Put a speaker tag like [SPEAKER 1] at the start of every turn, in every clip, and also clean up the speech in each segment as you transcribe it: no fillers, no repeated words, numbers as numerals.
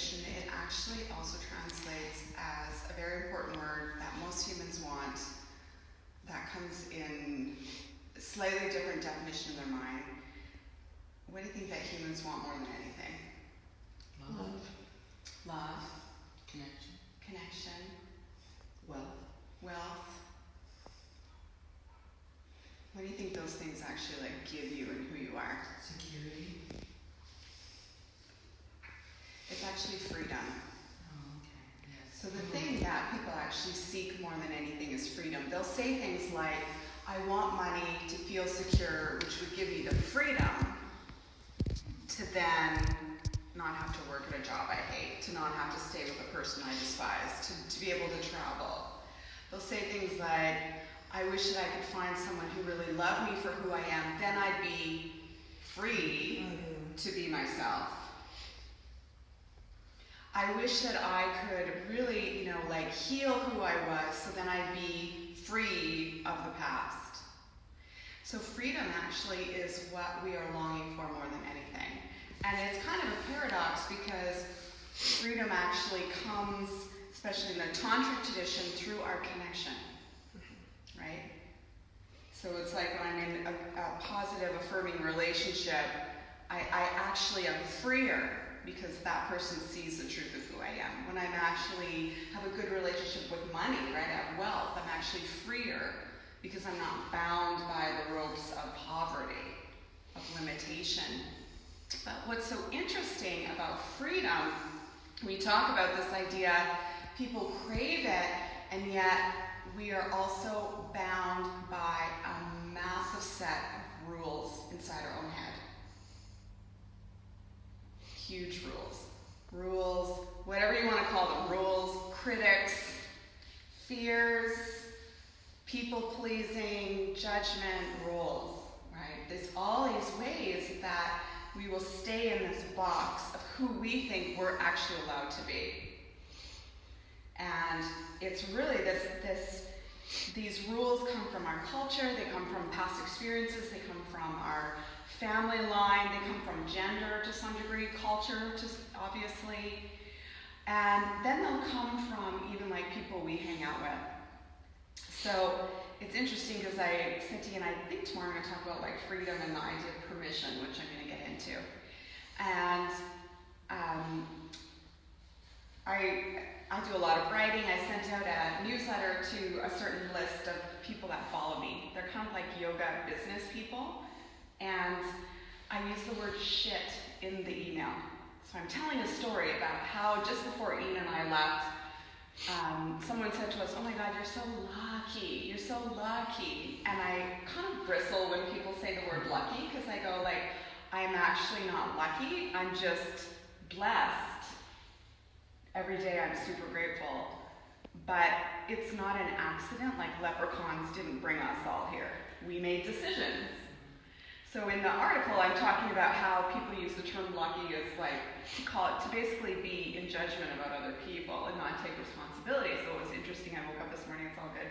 [SPEAKER 1] tradition, it actually also translates as a very important word that most humans want, that comes in a slightly different definition in their mind. What do you think that humans want more than anything?
[SPEAKER 2] Love.
[SPEAKER 1] Love.
[SPEAKER 2] Connection.
[SPEAKER 1] Connection.
[SPEAKER 2] Wealth.
[SPEAKER 1] Wealth. What do you think those things actually give you and who you are?
[SPEAKER 2] Security.
[SPEAKER 1] It's actually freedom.
[SPEAKER 2] Oh, okay. Yes.
[SPEAKER 1] So the thing that people actually seek more than anything is freedom. They'll say things like, I want money to feel secure, which would give me the freedom to then not have to work at a job I hate, to not have to stay with a person I despise, to be able to travel. They'll say things like, I wish that I could find someone who really loved me for who I am, then I'd be free to be myself. I wish that I could really, heal who I was, so then I'd be free of the past. So freedom actually is what we are longing for more than anything. And it's kind of a paradox because freedom actually comes, especially in the tantric tradition, through our connection, right? So it's like when I'm in a positive, affirming relationship, I actually am freer because that person sees the truth of who I am. When I actually have a good relationship with money, right, I have wealth, I'm actually freer because I'm not bound by the ropes of poverty, of limitation. But what's so interesting about freedom, we talk about this idea, people crave it, and yet we are also bound by a massive set of rules inside our own head. Huge rules. Rules, whatever you want to call them, rules, critics, fears, people-pleasing, judgment, rules, right? There's all these ways that we will stay in this box of who we think we're actually allowed to be. And it's really these rules come from our culture, they come from past experiences, they come from our family line, they come from gender to some degree, culture obviously, and then they'll come from even people we hang out with. So it's interesting because I said to you, and I think tomorrow I'm going to talk about freedom and the idea of permission, which I'm going to get into. And I do a lot of writing. I sent out a newsletter to a certain list of people that follow me. They're kind of like yoga business people. And I use the word shit in the email. So I'm telling a story about how just before Ian and I left, someone said to us, oh my God, you're so lucky. And I kind of bristle when people say the word lucky, because I go I'm actually not lucky, I'm just blessed. Every day I'm super grateful. But it's not an accident, leprechauns didn't bring us all here. We made decisions. So in the article, I'm talking about how people use the term lucky as to basically be in judgment about other people and not take responsibility. So it was interesting, I woke up this morning, it's all good.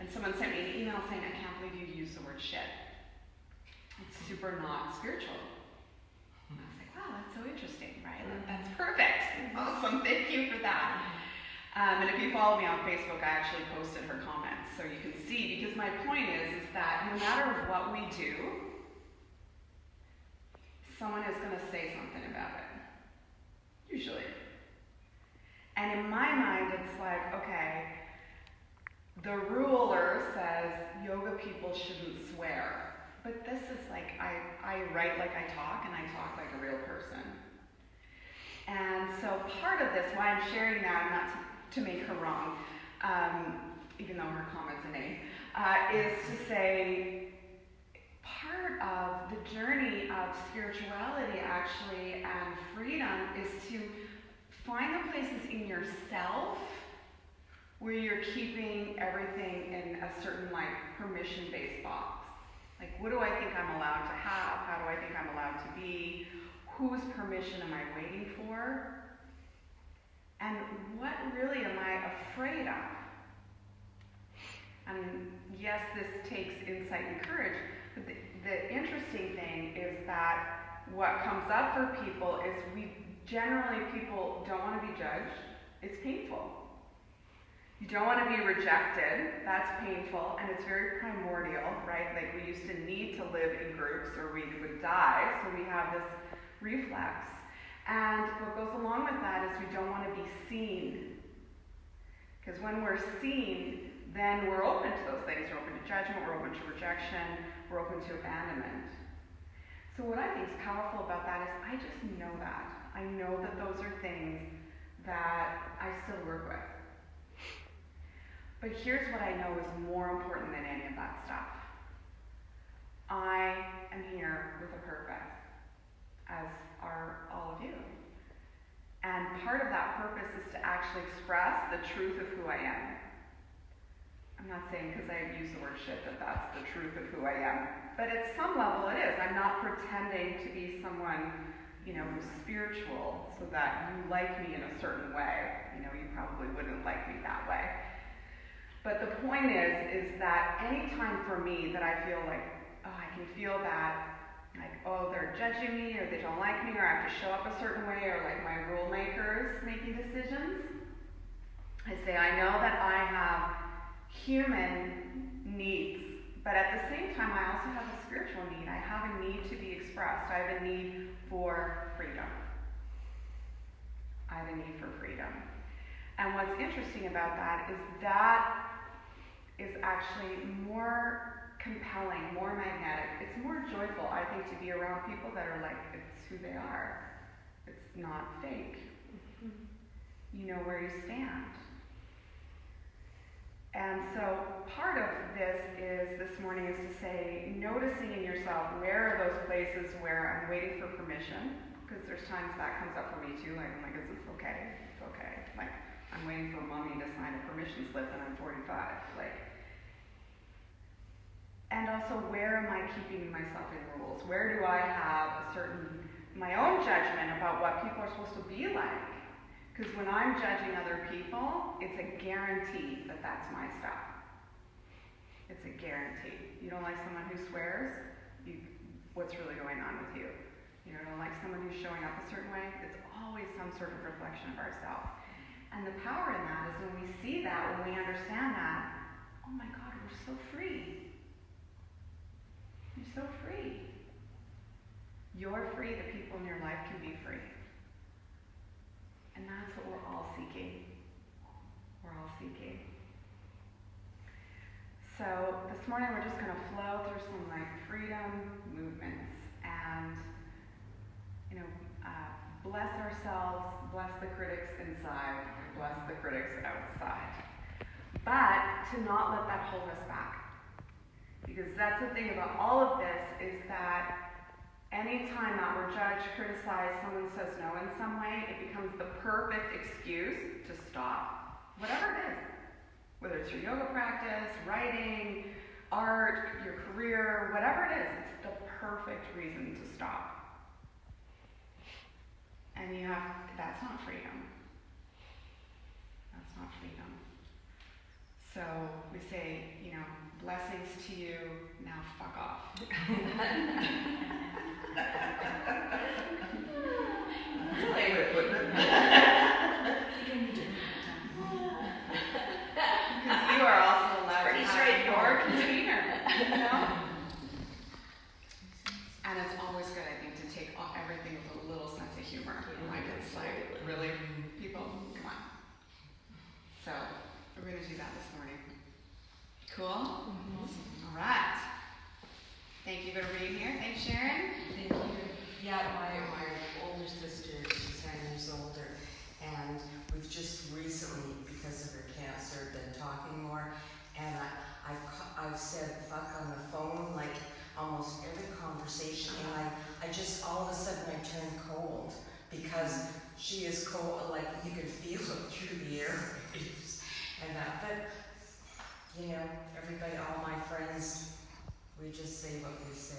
[SPEAKER 1] And someone sent me an email saying, I can't believe you used the word shit. It's super not spiritual. And I was like, wow, that's so interesting, right? That's perfect. Awesome, thank you for that. And if you follow me on Facebook, I actually posted her comments so you can see, because my point is that no matter what we do, someone is going to say something about it, usually. And in my mind, it's okay, the ruler says yoga people shouldn't swear. But this is I write like I talk, and I talk like a real person. And so part of this, why I'm sharing that, not to make her wrong, even though her comment's an A, is to say, part of the journey of spirituality actually and freedom is to find the places in yourself where you're keeping everything in a certain permission-based box. What do I think I'm allowed to have? How do I think I'm allowed to be? Whose permission am I waiting for? And what really am I afraid of? And yes, this takes insight and courage, but the interesting thing is that what comes up for people is we generally people don't want to be judged. It's painful. You don't want to be rejected. That's painful, and it's very primordial, right? Like we used to need to live in groups or we would die, so we have this reflex. And what goes along with that is we don't want to be seen. Because when we're seen, then we're open to those things. We're open to judgment, we're open to rejection, we're open to abandonment. So what I think is powerful about that is I just know that. I know that those are things that I still work with. But here's what I know is more important than any of that stuff. I am here with a purpose, as are all of you. And part of that purpose is to actually express the truth of who I am. I'm not saying because I use the word shit that that's the truth of who I am. But at some level it is. I'm not pretending to be someone, who's spiritual so that you like me in a certain way. You probably wouldn't like me that way. But the point is that any time for me that I feel like, I can feel that, like, they're judging me, or they don't like me, or I have to show up a certain way, or like my rule makers making decisions, I say, I know that I have human needs, but at the same time, I also have a spiritual need. I have a need to be expressed. I have a need for freedom. I have a need for freedom. And what's interesting about that is actually more compelling, more magnetic. It's more joyful, I think, to be around people that are like, it's who they are. It's not fake. You know where you stand. And so part of this morning is to say, noticing in yourself, where are those places where I'm waiting for permission? Because there's times that comes up for me too, like, I'm like, is this okay? It's okay. Like, I'm waiting for mommy to sign a permission slip and I'm 45. And also, where am I keeping myself in rules? Where do I have my own judgment about what people are supposed to be like? Because when I'm judging other people, it's a guarantee that that's my stuff. It's a guarantee. You don't like someone who swears? What's really going on with you? You don't like someone who's showing up a certain way? It's always some sort of reflection of ourselves. And the power in that is when we see that, when we understand that, oh my God, we're so free. You're so free. You're free, the people in your life can be free. And that's what we're all seeking. We're all seeking. So this morning we're just going to flow through some freedom movements and, bless ourselves, bless the critics inside, bless the critics outside. But to not let that hold us back. Because that's the thing about all of this is that anytime that we're judged, criticized, someone says no in some way, it becomes the perfect excuse to stop. Whatever it is. Whether it's your yoga practice, writing, art, your career, whatever it is, it's the perfect reason to stop. And that's not freedom. That's not freedom. So we say, blessings to you, now fuck off.
[SPEAKER 2] Really?
[SPEAKER 1] Because you are also allowed
[SPEAKER 2] Pretty
[SPEAKER 1] to have
[SPEAKER 2] straightforward.
[SPEAKER 1] your container, And it's always good, I think, to take everything with a little sense of humor. It's like, really, people, come on. So we're going to do that this morning. Cool? All right. Thank you for being here. Thanks, Sharon.
[SPEAKER 2] Thank you. Yeah, my older sister, she's 10 years older, and we've just recently, because of her cancer, been talking more, and I've said fuck on the phone like almost every conversation, and I just all of a sudden I turn cold because she is cold, like you can feel it through the airwaves and that. But everybody, all my friends, we just say what we say.